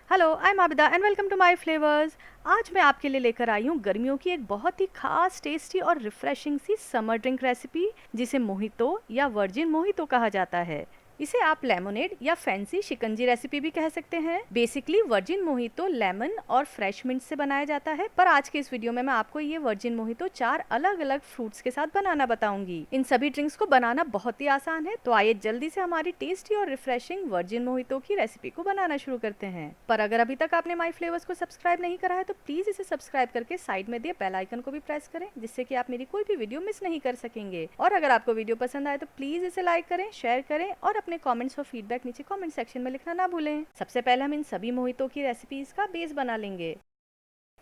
Hello, I am Abida and welcome to my flavours. आज मैं आपके लिए लेकर आई हूँ गर्मियों की एक बहुत ही खास, टेस्टी और रिफ्रेशिंग सी समर ड्रिंक रेसिपी, जिसे मोहितो या वर्जिन मोहितो कहा जाता है। इसे आप लेमोनेड या फैंसी शिकंजी रेसिपी भी कह सकते हैं। बेसिकली वर्जिन मोहितो लेमन और फ्रेश मिंट से बनाया जाता है, पर आज के इस वीडियो में मैं आपको ये वर्जिन मोहितो 4 अलग अलग फ्रूट्स के साथ बनाना बताऊंगी। इन सभी ड्रिंक्स को बनाना बहुत ही आसान है, तो आइए जल्दी से हमारी टेस्टी और रिफ्रेशिंग वर्जिन मोहितो की रेसिपी को बनाना शुरू करते हैं। पर अगर अभी तक आपने माई फ्लेवर्स को सब्सक्राइब नहीं करा है तो प्लीज इसे सब्सक्राइब करके साइड में दिए बेल आइकन को भी प्रेस करें, जिससे कि आप मेरी कोई भी वीडियो मिस नहीं कर सकेंगे। और अगर आपको वीडियो पसंद आए तो प्लीज इसे लाइक करें, शेयर करें और अपने कमेंट्स और फीडबैक नीचे कमेंट सेक्शन में लिखना ना भूलें। सबसे पहले हम इन सभी मोहितो की रेसिपीज का बेस बना लेंगे।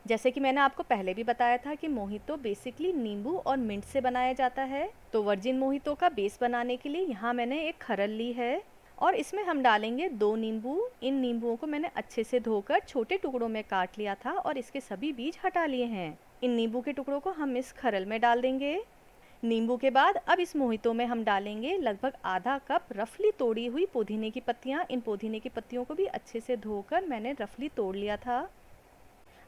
जैसे कि मैंने आपको पहले भी बताया था कि मोहितो बेसिकली नींबू और मिंट से बनाया जाता है, तो वर्जिन मोहितो का बेस बनाने के लिए यहाँ मैंने एक खरल ली है और इसमें हम डालेंगे 2 नींबू। इन नींबुओं को मैंने अच्छे से धोकर छोटे टुकड़ों में काट लिया था और इसके सभी बीज हटा लिए हैं। इन नींबू के टुकड़ों को हम इस खरल में डाल देंगे। नींबू के बाद अब इस मोहितो में हम डालेंगे लगभग आधा कप रफली तोड़ी हुई पुदीने की पत्तियाँ। इन पुदीने की पत्तियों को भी अच्छे से धोकर मैंने रफली तोड़ लिया था।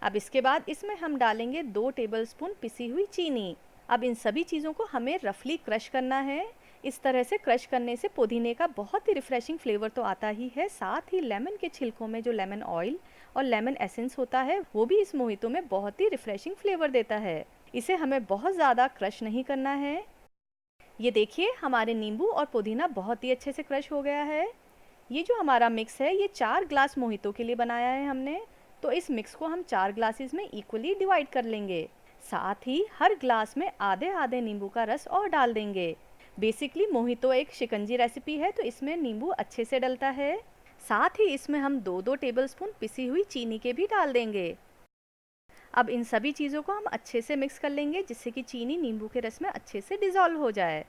अब इसके बाद इसमें हम डालेंगे 2 टेबलस्पून पिसी हुई चीनी। अब इन सभी चीज़ों को हमें रफली क्रश करना है। इस तरह से क्रश करने से पुदीने का बहुत ही रिफ्रेशिंग फ्लेवर तो आता ही है, साथ ही लेमन के छिलकों में जो लेमन ऑयल और लेमन एसेंस होता है वो भी इस मोहितो में बहुत ही रिफ्रेशिंग फ्लेवर देता है। इसे हमें बहुत ज़्यादा क्रश नहीं करना है। ये देखिए, हमारे नींबू और पुदीना बहुत ही अच्छे से क्रश हो गया है। ये जो हमारा मिक्स है ये 4 ग्लास मोहितो के लिए बनाया है हमने, तो इस मिक्स को हम 4 ग्लासेस में इक्वली डिवाइड कर लेंगे। साथ ही हर ग्लास में आधे आधे नींबू का रस और डाल देंगे। बेसिकली मोहितो एक शिकंजी रेसिपी है, तो इसमें नींबू अच्छे से डलता है। साथ ही इसमें हम 2-2 टेबलस्पून पिसी हुई चीनी के भी डाल देंगे। अब इन सभी चीज़ों को हम अच्छे से मिक्स कर लेंगे, जिससे कि चीनी नींबू के रस में अच्छे से डिज़ोल्व हो जाए।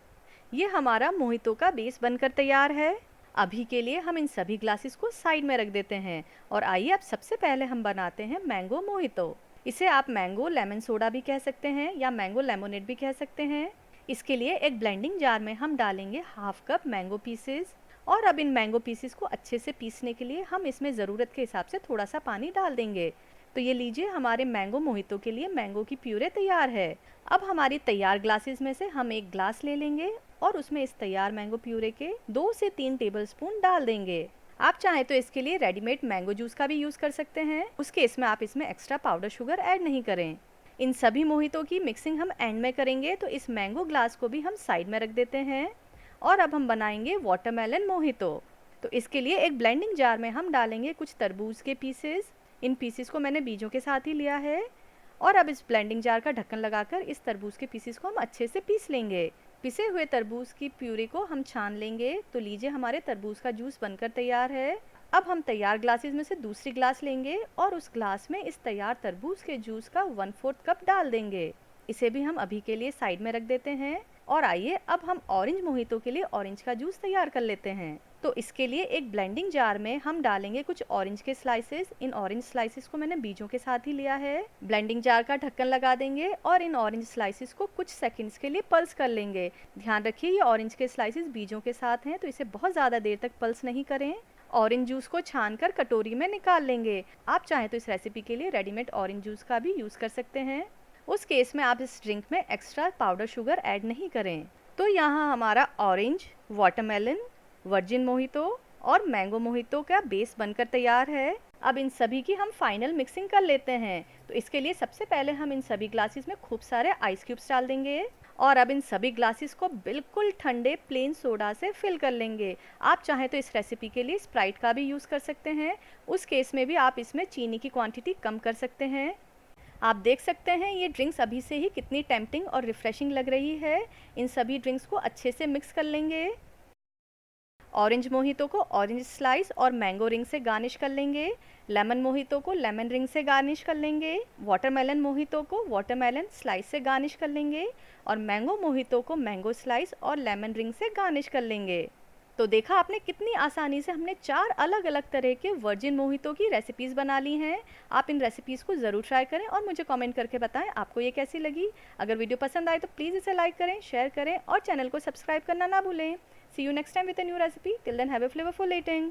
ये हमारा मोहितो का बेस बनकर तैयार है। अभी के लिए हम इन सभी ग्लासेस को साइड में रख देते हैं और आइए अब सबसे पहले हम बनाते हैं मैंगो मोहितो। इसे आप मैंगो लेमन सोडा भी कह सकते हैं या मैंगो लेमोनेड भी कह सकते हैं। इसके लिए एक ब्लेंडिंग जार में हम डालेंगे हाफ कप मैंगो पीसेस और अब इन मैंगो पीसेस को अच्छे से पीसने के लिए हम इसमें ज़रूरत के हिसाब से थोड़ा सा पानी डाल देंगे। तो ये लीजिए, हमारे मैंगो मोहितो के लिए मैंगो की प्यूरे तैयार है। अब हमारी तैयार ग्लासेस में से हम एक ग्लास ले लेंगे और उसमें इस तैयार मैंगो प्यूरे के 2 से 3 टेबलस्पून डाल देंगे। आप चाहें तो इसके लिए रेडीमेड मैंगो जूस का भी यूज़ कर सकते हैं, उस केस में आप इसमें एक्स्ट्रा पाउडर शुगर ऐड नहीं करें। इन सभी मोहितो की मिक्सिंग हम एंड में करेंगे, तो इस मैंगो ग्लास को भी हम साइड में रख देते हैं। और अब हम बनाएंगे वाटरमेलन मोहितो। तो इसके लिए एक ब्लेंडिंग जार में हम डालेंगे कुछ तरबूज के पीसेस। इन पीसेस को मैंने बीजों के साथ ही लिया है और अब इस ब्लेंडिंग जार का ढक्कन लगाकर इस तरबूज के पीसेस को हम अच्छे से पीस लेंगे। पिसे हुए तरबूज की प्यूरी को हम छान लेंगे। तो लीजिए, हमारे तरबूज का जूस बनकर तैयार है। अब हम तैयार ग्लासेस में से दूसरी ग्लास लेंगे और उस ग्लास में इस तैयार तरबूज के जूस का 1/4 कप डाल देंगे। इसे भी हम अभी के लिए साइड में रख देते हैं और आइए अब हम ऑरेंज मोहितो के लिए ऑरेंज का जूस तैयार कर लेते हैं। तो इसके लिए एक ब्लेंडिंग जार में हम डालेंगे कुछ ऑरेंज के स्लाइसेस। इन ऑरेंज स्लाइसेस को मैंने बीजों के साथ ही लिया है। ब्लेंडिंग जार का ढक्कन लगा देंगे और इन ऑरेंज स्लाइसेस को कुछ सेकंड्स के लिए पल्स कर लेंगे। ध्यान रखिए, ये ऑरेंज के स्लाइसेस बीजों के साथ हैं, तो इसे बहुत ज़्यादा देर तक पल्स नहीं करें। ऑरेंज जूस को छानकर कटोरी में निकाल लेंगे। आप चाहें तो इस रेसिपी के लिए रेडीमेड ऑरेंज जूस का भी यूज़ कर सकते हैं, उस केस में आप इस ड्रिंक में एक्स्ट्रा पाउडर शुगर ऐड नहीं करें। तो यहाँ हमारा ऑरेंज, वाटरमेलन, वर्जिन मोहितो और मैंगो मोहितो का बेस बनकर तैयार है। अब इन सभी की हम फाइनल मिक्सिंग कर लेते हैं। तो इसके लिए सबसे पहले हम इन सभी ग्लासेस में खूब सारे आइस क्यूब्स डाल देंगे और अब इन सभी ग्लासेस को बिल्कुल ठंडे प्लेन सोडा से फिल कर लेंगे। आप चाहें तो इस रेसिपी के लिए स्प्राइट का भी यूज़ कर सकते हैं, उस केस में भी आप इसमें चीनी की क्वांटिटी कम कर सकते हैं। आप देख सकते हैं ये ड्रिंक्स अभी से ही कितनी टेम्पटिंग और रिफ्रेशिंग लग रही है। इन सभी ड्रिंक्स को अच्छे से मिक्स कर लेंगे। ऑरेंज मोहितो को ऑरेंज स्लाइस और मैंगो रिंग से गार्निश कर लेंगे। लेमन मोहितो को लेमन रिंग से गार्निश कर लेंगे। वाटरमेलन मोहितो को वाटरमेलन स्लाइस से गार्निश कर लेंगे और मैंगो मोहितो को मैंगो स्लाइस और लेमन रिंग से गार्निश कर लेंगे। तो देखा आपने, कितनी आसानी से हमने 4 अलग अलग तरह के वर्जिन मोहितो की रेसिपीज़ बना ली हैं। आप इन रेसिपीज़ को ज़रूर ट्राई करें और मुझे कमेंट करके बताएं आपको ये कैसी लगी। अगर वीडियो पसंद आए तो प्लीज़ इसे लाइक करें, शेयर करें और चैनल को सब्सक्राइब करना ना भूलें। See you next time with a new recipe. Till then, have a flavorful eating.